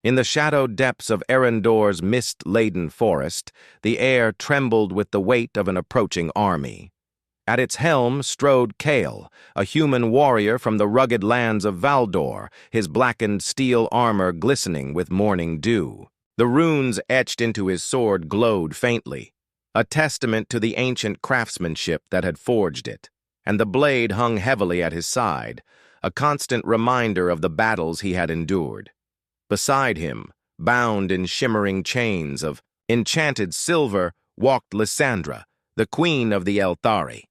In the shadowed depths of Erendor's mist-laden forest, the air trembled with the weight of an approaching army. At its helm strode Kael, a human warrior from the rugged lands of Valdor, his blackened steel armor glistening with morning dew. The runes etched into his sword glowed faintly, a testament to the ancient craftsmanship that had forged it, and the blade hung heavily at his side, a constant reminder of the battles he had endured. Beside him, bound in shimmering chains of enchanted silver, walked Lysandra, the queen of the Elthari.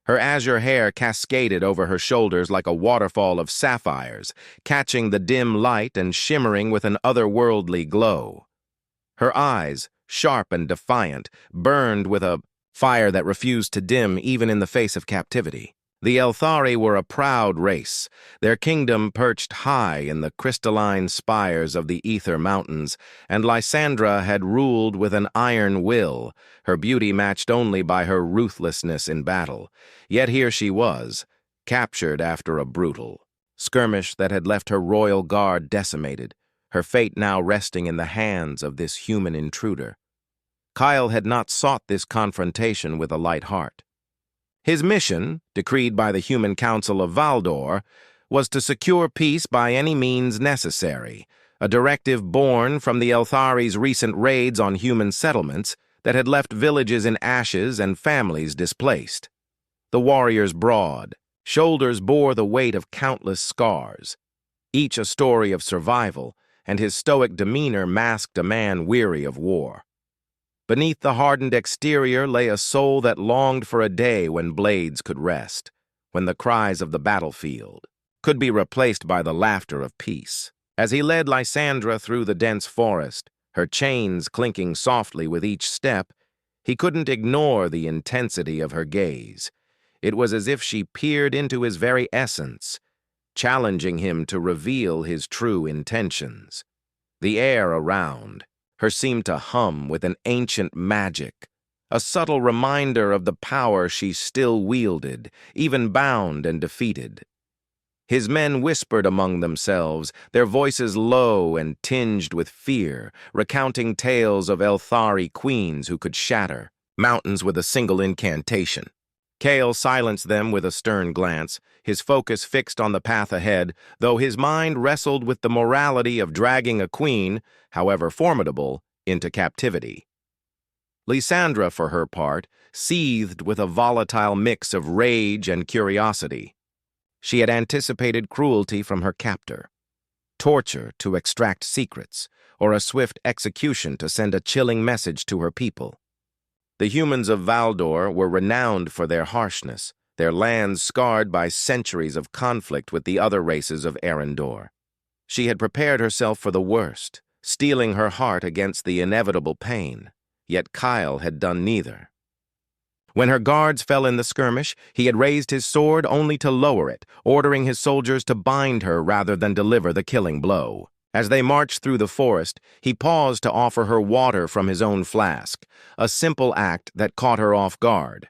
Her azure hair cascaded over her shoulders like a waterfall of sapphires, catching the dim light and shimmering with an otherworldly glow. Her eyes, sharp and defiant, burned with a fire that refused to dim even in the face of captivity. The Elthari were a proud race, their kingdom perched high in the crystalline spires of the Ether Mountains, and Lysandra had ruled with an iron will, her beauty matched only by her ruthlessness in battle. Yet here she was, captured after a brutal skirmish that had left her royal guard decimated, her fate now resting in the hands of this human intruder. Kael had not sought this confrontation with a light heart. His mission, decreed by the Human Council of Valdor, was to secure peace by any means necessary, a directive born from the Elthari's recent raids on human settlements that had left villages in ashes and families displaced. The warrior's broad shoulders bore the weight of countless scars, each a story of survival, and his stoic demeanor masked a man weary of war. Beneath the hardened exterior lay a soul that longed for a day when blades could rest, when the cries of the battlefield could be replaced by the laughter of peace. As he led Lysandra through the dense forest, her chains clinking softly with each step, he couldn't ignore the intensity of her gaze. It was as if she peered into his very essence, challenging him to reveal his true intentions. The air around her seemed to hum with an ancient magic, a subtle reminder of the power she still wielded, even bound and defeated. His men whispered among themselves, their voices low and tinged with fear, recounting tales of Elthari queens who could shatter mountains with a single incantation. Kael silenced them with a stern glance, his focus fixed on the path ahead, though his mind wrestled with the morality of dragging a queen, however formidable, into captivity. Lysandra, for her part, seethed with a volatile mix of rage and curiosity. She had anticipated cruelty from her captor, torture to extract secrets, or a swift execution to send a chilling message to her people. The humans of Valdor were renowned for their harshness, their lands scarred by centuries of conflict with the other races of Erendor. She had prepared herself for the worst, steeling her heart against the inevitable pain, yet Kael had done neither. When her guards fell in the skirmish, he had raised his sword only to lower it, ordering his soldiers to bind her rather than deliver the killing blow. As they marched through the forest, he paused to offer her water from his own flask, a simple act that caught her off guard.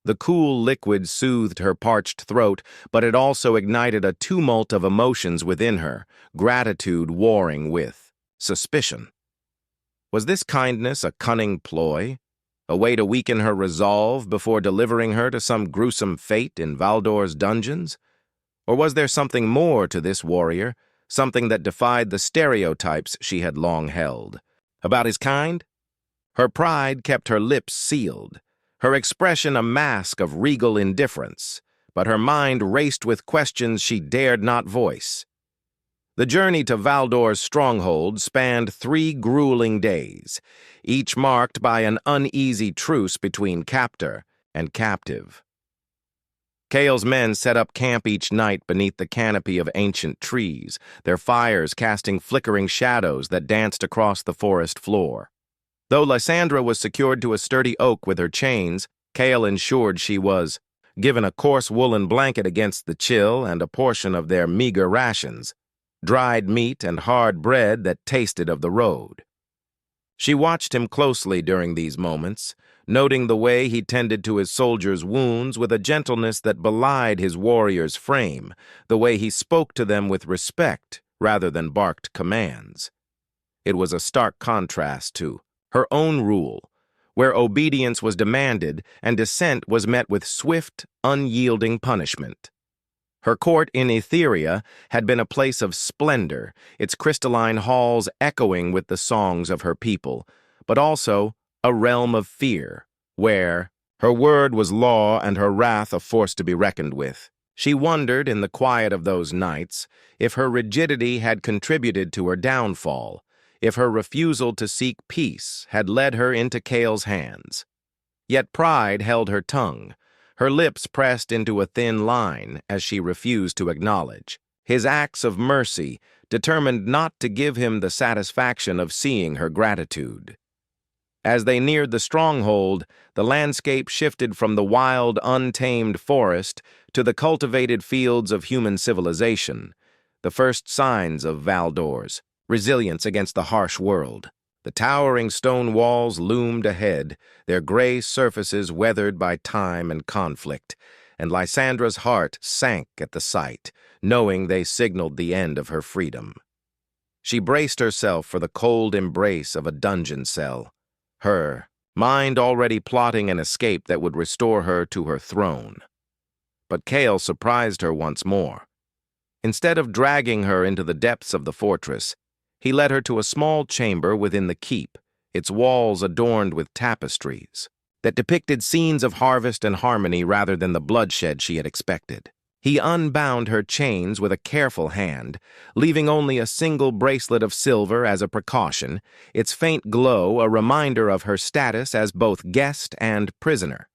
The cool liquid soothed her parched throat, but it also ignited a tumult of emotions within her, gratitude warring with suspicion. Was this kindness a cunning ploy, a way to weaken her resolve before delivering her to some gruesome fate in Valdor's dungeons? Or was there something more to this warrior, something that defied the stereotypes she had long held? About his kind? Her pride kept her lips sealed, her expression a mask of regal indifference, but her mind raced with questions she dared not voice. The journey to Valdor's stronghold spanned 3 grueling days, each marked by an uneasy truce between captor and captive. Kael's men set up camp each night beneath the canopy of ancient trees, their fires casting flickering shadows that danced across the forest floor. Though Lysandra was secured to a sturdy oak with her chains, Kael ensured she was given a coarse woolen blanket against the chill and a portion of their meager rations, dried meat and hard bread that tasted of the road. She watched him closely during these moments, noting the way he tended to his soldiers' wounds with a gentleness that belied his warrior's frame, the way he spoke to them with respect rather than barked commands. It was a stark contrast to her own rule, where obedience was demanded and dissent was met with swift, unyielding punishment. Her court in Elthari had been a place of splendor, its crystalline halls echoing with the songs of her people, but also a realm of fear, where her word was law and her wrath a force to be reckoned with. She wondered, in the quiet of those nights, if her rigidity had contributed to her downfall, if her refusal to seek peace had led her into Kael's hands. Yet pride held her tongue, her lips pressed into a thin line as she refused to acknowledge his acts of mercy, determined not to give him the satisfaction of seeing her gratitude. As they neared the stronghold, the landscape shifted from the wild, untamed forest to the cultivated fields of human civilization, the first signs of Valdor's resilience against the harsh world. The towering stone walls loomed ahead, their gray surfaces weathered by time and conflict, and Lysandra's heart sank at the sight, knowing they signaled the end of her freedom. She braced herself for the cold embrace of a dungeon cell, her mind already plotting an escape that would restore her to her throne. But Kael surprised her once more. Instead of dragging her into the depths of the fortress, he led her to a small chamber within the keep, its walls adorned with tapestries that depicted scenes of harvest and harmony rather than the bloodshed she had expected. He unbound her chains with a careful hand, leaving only a single bracelet of silver as a precaution, its faint glow a reminder of her status as both guest and prisoner.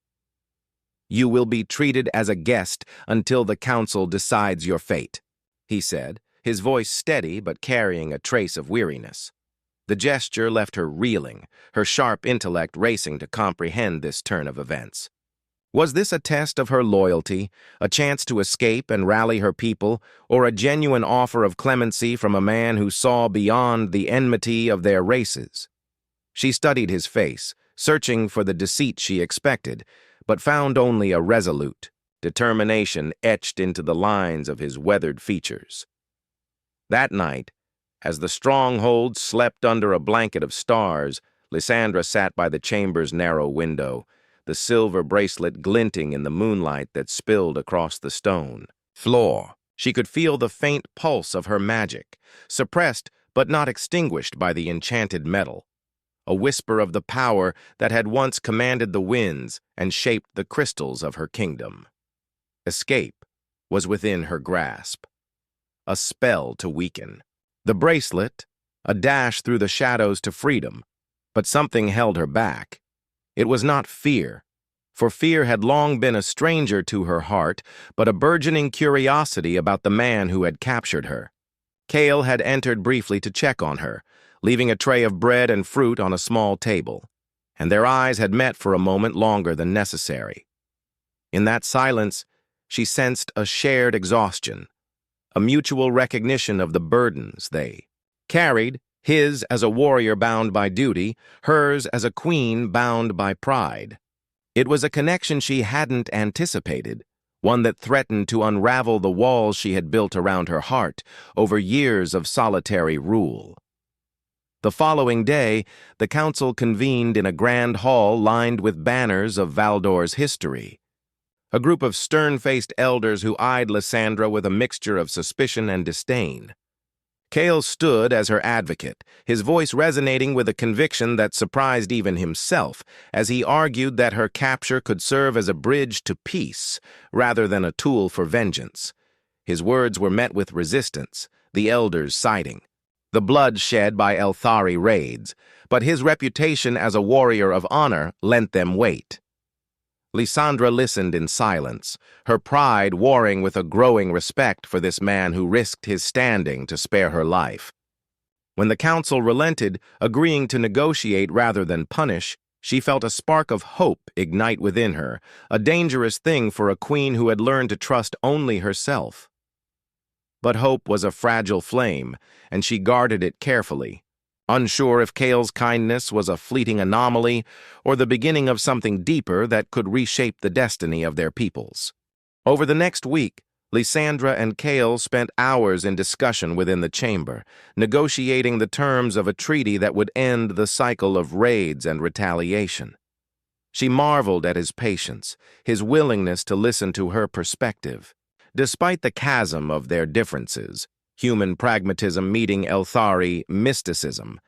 "You will be treated as a guest until the council decides your fate," he said, his voice steady but carrying a trace of weariness. The gesture left her reeling, her sharp intellect racing to comprehend this turn of events. Was this a test of her loyalty, a chance to escape and rally her people, or a genuine offer of clemency from a man who saw beyond the enmity of their races? She studied his face, searching for the deceit she expected, but found only a resolute determination etched into the lines of his weathered features. That night, as the stronghold slept under a blanket of stars, Lysandra sat by the chamber's narrow window, the silver bracelet glinting in the moonlight that spilled across the stone floor. She could feel the faint pulse of her magic, suppressed but not extinguished by the enchanted metal, a whisper of the power that had once commanded the winds and shaped the crystals of her kingdom. Escape was within her grasp, a spell to weaken. The bracelet, a dash through the shadows to freedom, but something held her back. It was not fear, for fear had long been a stranger to her heart, but a burgeoning curiosity about the man who had captured her. Kael had entered briefly to check on her, leaving a tray of bread and fruit on a small table, and their eyes had met for a moment longer than necessary. In that silence, she sensed a shared exhaustion, a mutual recognition of the burdens they carried, his as a warrior bound by duty, hers as a queen bound by pride. It was a connection she hadn't anticipated, one that threatened to unravel the walls she had built around her heart over years of solitary rule. The following day, the council convened in a grand hall lined with banners of Valdor's history. A group of stern-faced elders who eyed Lysandra with a mixture of suspicion and disdain. Kael stood as her advocate, his voice resonating with a conviction that surprised even himself, as he argued that her capture could serve as a bridge to peace, rather than a tool for vengeance. His words were met with resistance, the elders siding. The blood shed by Elthari raids, but his reputation as a warrior of honor lent them weight. Lysandra listened in silence, her pride warring with a growing respect for this man who risked his standing to spare her life. When the council relented, agreeing to negotiate rather than punish, she felt a spark of hope ignite within her, a dangerous thing for a queen who had learned to trust only herself. But hope was a fragile flame, and she guarded it carefully, unsure if Kael's kindness was a fleeting anomaly or the beginning of something deeper that could reshape the destiny of their peoples. Over the next week, Lysandra and Kael spent hours in discussion within the chamber, negotiating the terms of a treaty that would end the cycle of raids and retaliation. She marveled at his patience, his willingness to listen to her perspective. Despite the chasm of their differences, human pragmatism meeting Elthari mysticism,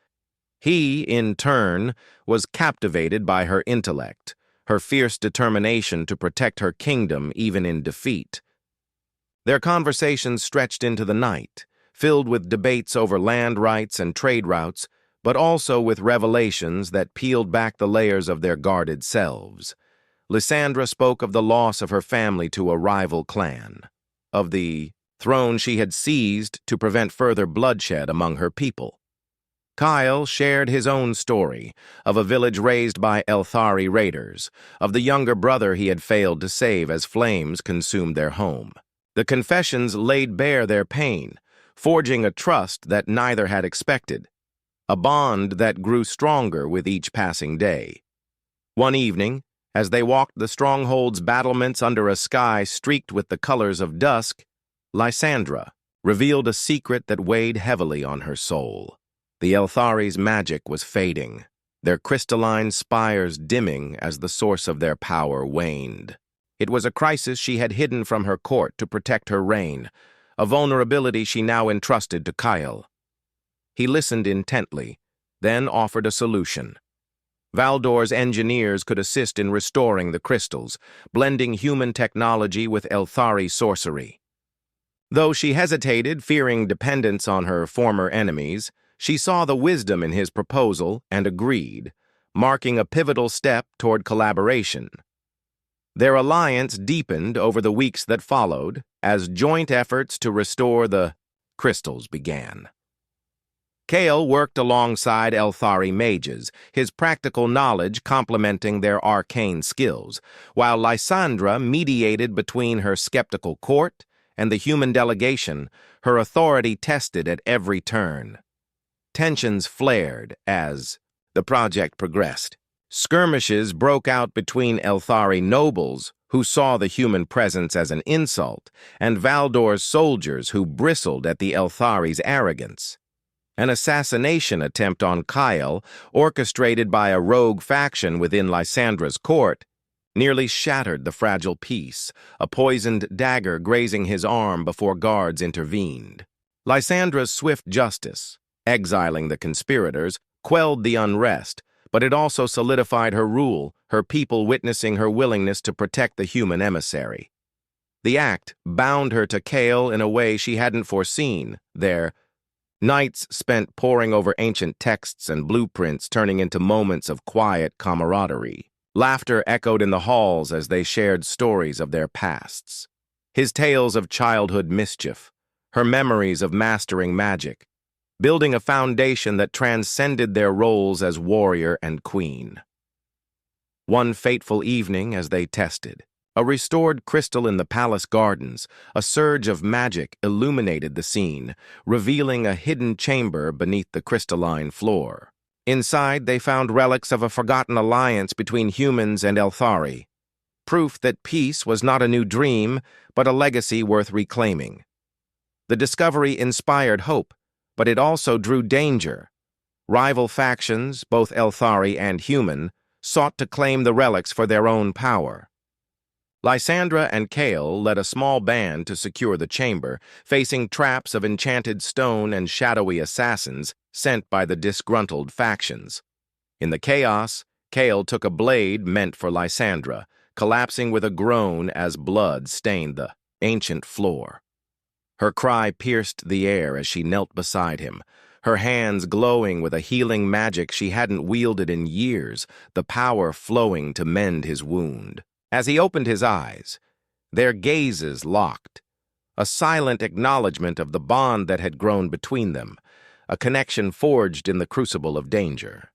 he, in turn, was captivated by her intellect, her fierce determination to protect her kingdom even in defeat. Their conversations stretched into the night, filled with debates over land rights and trade routes, but also with revelations that peeled back the layers of their guarded selves. Lysandra spoke of the loss of her family to a rival clan, of the throne she had seized to prevent further bloodshed among her people. Kael shared his own story of a village razed by Elthari raiders, of the younger brother he had failed to save as flames consumed their home. The confessions laid bare their pain, forging a trust that neither had expected, a bond that grew stronger with each passing day. One evening, as they walked the stronghold's battlements under a sky streaked with the colors of dusk, Lysandra revealed a secret that weighed heavily on her soul. The Elthari's magic was fading, their crystalline spires dimming as the source of their power waned. It was a crisis she had hidden from her court to protect her reign, a vulnerability she now entrusted to Kael. He listened intently, then offered a solution. Valdor's engineers could assist in restoring the crystals, blending human technology with Elthari sorcery. Though she hesitated, fearing dependence on her former enemies, she saw the wisdom in his proposal and agreed, marking a pivotal step toward collaboration. Their alliance deepened over the weeks that followed as joint efforts to restore the crystals began. Kael worked alongside Elthari mages, his practical knowledge complementing their arcane skills, while Lysandra mediated between her skeptical court and the human delegation, her authority tested at every turn. Tensions flared as the project progressed. Skirmishes broke out between Elthari nobles, who saw the human presence as an insult, and Valdor's soldiers who bristled at the Elthari's arrogance. An assassination attempt on Kael, orchestrated by a rogue faction within Lysandra's court, nearly shattered the fragile peace, a poisoned dagger grazing his arm before guards intervened. Lysandra's swift justice, exiling the conspirators, quelled the unrest, but it also solidified her rule, her people witnessing her willingness to protect the human emissary. The act bound her to Kael in a way she hadn't foreseen. Their nights spent poring over ancient texts and blueprints turning into moments of quiet camaraderie. Laughter echoed in the halls as they shared stories of their pasts. His tales of childhood mischief, her memories of mastering magic, building a foundation that transcended their roles as warrior and queen. One fateful evening as they tested, a restored crystal in the palace gardens, a surge of magic illuminated the scene, revealing a hidden chamber beneath the crystalline floor. Inside, they found relics of a forgotten alliance between humans and Elthari, proof that peace was not a new dream, but a legacy worth reclaiming. The discovery inspired hope, but it also drew danger. Rival factions, both Elthari and human, sought to claim the relics for their own power. Lysandra and Kael led a small band to secure the chamber, facing traps of enchanted stone and shadowy assassins sent by the disgruntled factions. In the chaos, Kael took a blade meant for Lysandra, collapsing with a groan as blood stained the ancient floor. Her cry pierced the air as she knelt beside him, her hands glowing with a healing magic she hadn't wielded in years, the power flowing to mend his wound. As he opened his eyes, their gazes locked, a silent acknowledgement of the bond that had grown between them, a connection forged in the crucible of danger.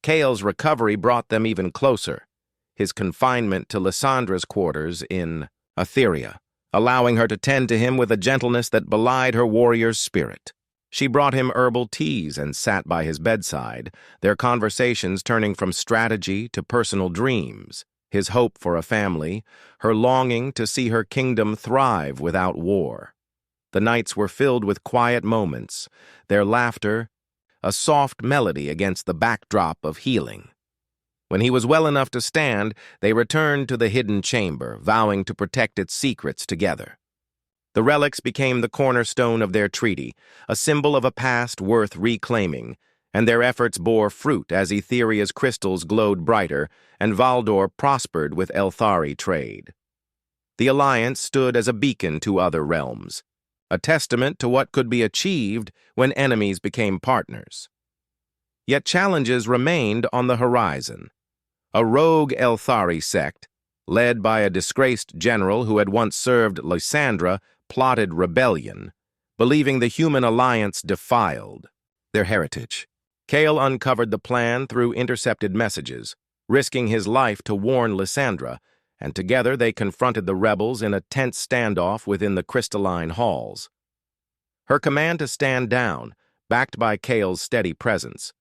Kael's recovery brought them even closer, his confinement to Lysandra's quarters in Elthari, allowing her to tend to him with a gentleness that belied her warrior's spirit. She brought him herbal teas and sat by his bedside, their conversations turning from strategy to personal dreams. his hope for a family, her longing to see her kingdom thrive without war. The nights were filled with quiet moments, their laughter a soft melody against the backdrop of healing. When he was well enough to stand, they returned to the hidden chamber, vowing to protect its secrets together. The relics became the cornerstone of their treaty, a symbol of a past worth reclaiming, and their efforts bore fruit as Etheria's crystals glowed brighter and Valdor prospered with Elthari trade. The alliance stood as a beacon to other realms, a testament to what could be achieved when enemies became partners. Yet challenges remained on the horizon. A rogue Elthari sect, led by a disgraced general who had once served Lysandra, plotted rebellion, believing the human alliance defiled their heritage. Kael uncovered the plan through intercepted messages, risking his life to warn Lysandra, and together they confronted the rebels in a tense standoff within the crystalline halls. Her command to stand down, backed by Kael's steady presence,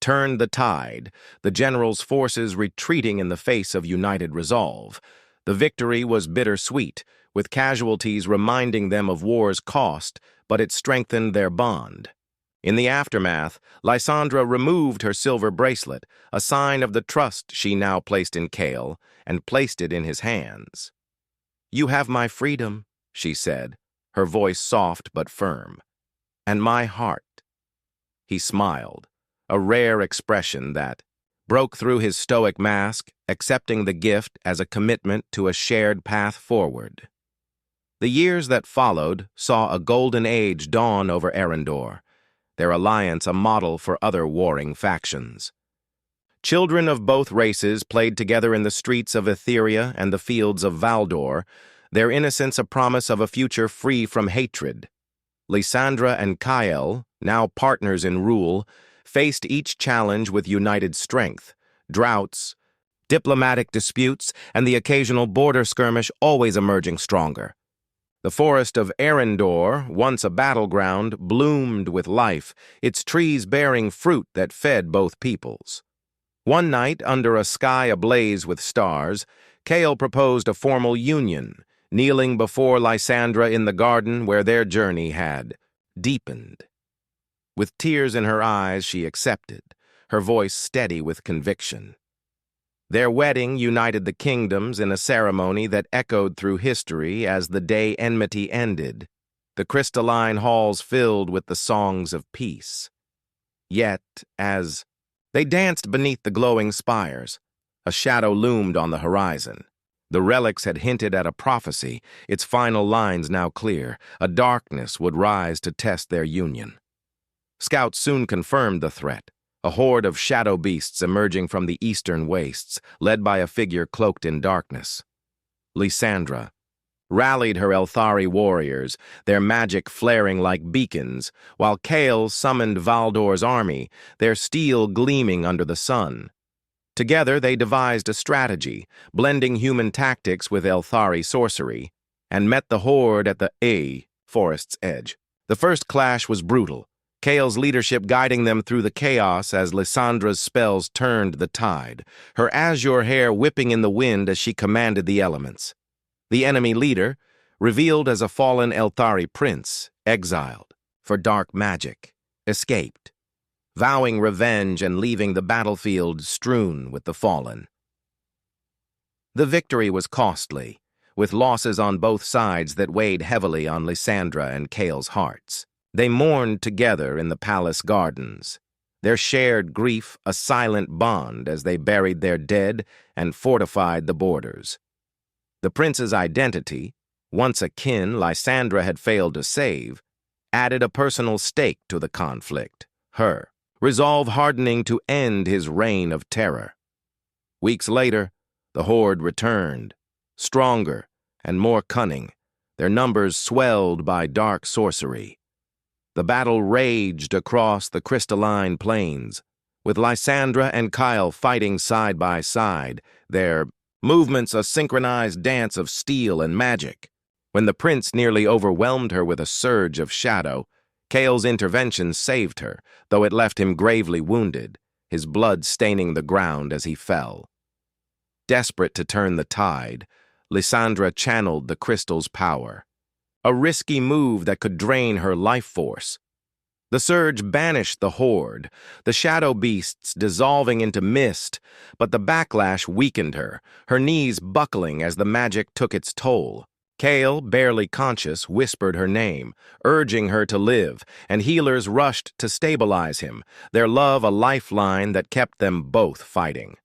turned the tide, the general's forces retreating in the face of united resolve. The victory was bittersweet, with casualties reminding them of war's cost, but it strengthened their bond. In the aftermath, Lysandra removed her silver bracelet, a sign of the trust she now placed in Kael, and placed it in his hands. "You have my freedom," she said, her voice soft but firm, "and my heart." He smiled, a rare expression that broke through his stoic mask, accepting the gift as a commitment to a shared path forward. The years that followed saw a golden age dawn over Arendor, their alliance a model for other warring factions. Children of both races played together in the streets of Etheria and the fields of Valdor, their innocence a promise of a future free from hatred. Lysandra and Kael, now partners in rule, faced each challenge with united strength. Droughts, diplomatic disputes, and the occasional border skirmish always emerging stronger. The forest of Arendor, once a battleground, bloomed with life, its trees bearing fruit that fed both peoples. One night, under a sky ablaze with stars, Kael proposed a formal union, kneeling before Lysandra in the garden where their journey had deepened. With tears in her eyes, she accepted, her voice steady with conviction. Their wedding united the kingdoms in a ceremony that echoed through history as the day enmity ended, the crystalline halls filled with the songs of peace. Yet, as they danced beneath the glowing spires, a shadow loomed on the horizon. The relics had hinted at a prophecy, its final lines now clear. A darkness would rise to test their union. Scouts soon confirmed the threat, a horde of shadow beasts emerging from the eastern wastes, led by a figure cloaked in darkness. Lysandra rallied her Elthari warriors, their magic flaring like beacons, while Kael summoned Valdor's army, their steel gleaming under the sun. Together they devised a strategy, blending human tactics with Elthari sorcery, and met the horde at the forest's edge. The first clash was brutal, Kael's leadership guiding them through the chaos as Lysandra's spells turned the tide, her azure hair whipping in the wind as she commanded the elements. The enemy leader, revealed as a fallen Elthari prince, exiled for dark magic, escaped, vowing revenge and leaving the battlefield strewn with the fallen. The victory was costly, with losses on both sides that weighed heavily on Lysandra and Kael's hearts. They mourned together in the palace gardens, their shared grief a silent bond as they buried their dead and fortified the borders. The prince's identity, once a kin Lysandra had failed to save, added a personal stake to the conflict, her resolve hardening to end his reign of terror. Weeks later, the horde returned, stronger and more cunning, their numbers swelled by dark sorcery. The battle raged across the crystalline plains, with Lysandra and Kael fighting side by side, their movements a synchronized dance of steel and magic. When the prince nearly overwhelmed her with a surge of shadow, Kael's intervention saved her, though it left him gravely wounded, his blood staining the ground as he fell. Desperate to turn the tide, Lysandra channeled the crystal's power. A risky move that could drain her life force. The surge banished the horde, the shadow beasts dissolving into mist, but the backlash weakened her, her knees buckling as the magic took its toll. Kael, barely conscious, whispered her name, urging her to live, and healers rushed to stabilize him, their love a lifeline that kept them both fighting.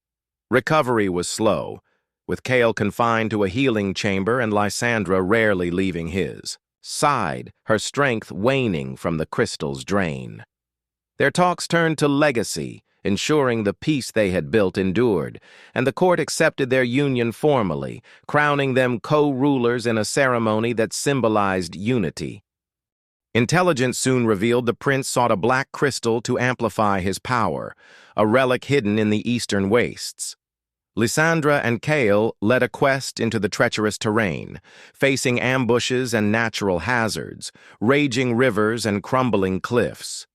Recovery was slow, with Kael confined to a healing chamber and Lysandra rarely leaving his. Sighed, her strength waning from the crystal's drain. Their talks turned to legacy, ensuring the peace they had built endured, and the court accepted their union formally, crowning them co-rulers in a ceremony that symbolized unity. Intelligence soon revealed the prince sought a black crystal to amplify his power, a relic hidden in the eastern wastes. Lysandra and Kael led a quest into the treacherous terrain, facing ambushes and natural hazards, raging rivers and crumbling cliffs.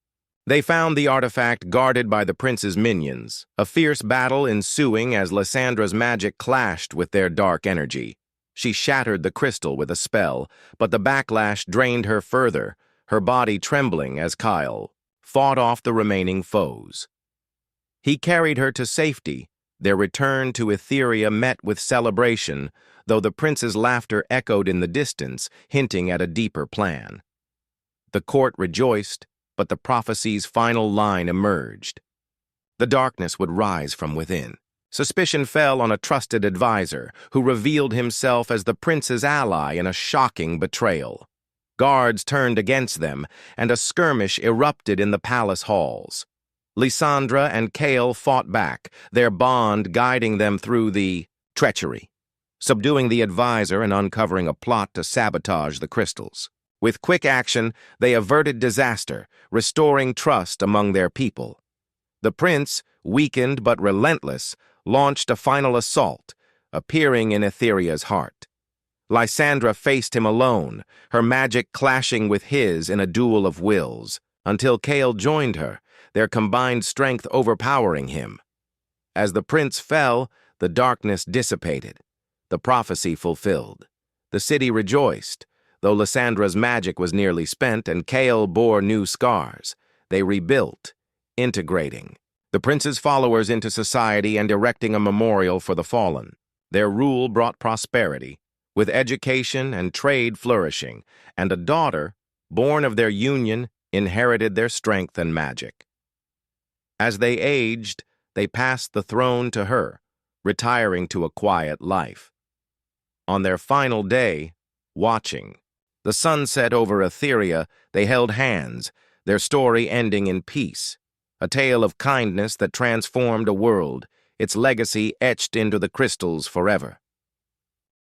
They found the artifact guarded by the prince's minions, a fierce battle ensuing as Lysandra's magic clashed with their dark energy. She shattered the crystal with a spell, but the backlash drained her further, her body trembling as Kael fought off the remaining foes. He carried her to safety. Their return to Elthari met with celebration, though the prince's laughter echoed in the distance, hinting at a deeper plan. The court rejoiced, but the prophecy's final line emerged. The darkness would rise from within. Suspicion fell on a trusted advisor, who revealed himself as the prince's ally in a shocking betrayal. Guards turned against them, and a skirmish erupted in the palace halls. Lysandra and Kael fought back, their bond guiding them through the treachery, subduing the advisor and uncovering a plot to sabotage the crystals. With quick action, they averted disaster, restoring trust among their people. The prince, weakened but relentless, launched a final assault, appearing in Elthari's heart. Lysandra faced him alone, her magic clashing with his in a duel of wills, until Kael joined her, their combined strength overpowering him. As the prince fell, the darkness dissipated, the prophecy fulfilled. The city rejoiced, though Lysandra's magic was nearly spent and Kael bore new scars. They rebuilt, integrating the prince's followers into society and erecting a memorial for the fallen. Their rule brought prosperity, with education and trade flourishing, and a daughter, born of their union, inherited their strength and magic. As they aged, they passed the throne to her, retiring to a quiet life. On their final day, watching the sunset over Elthari, they held hands, their story ending in peace, a tale of kindness that transformed a world, its legacy etched into the crystals forever.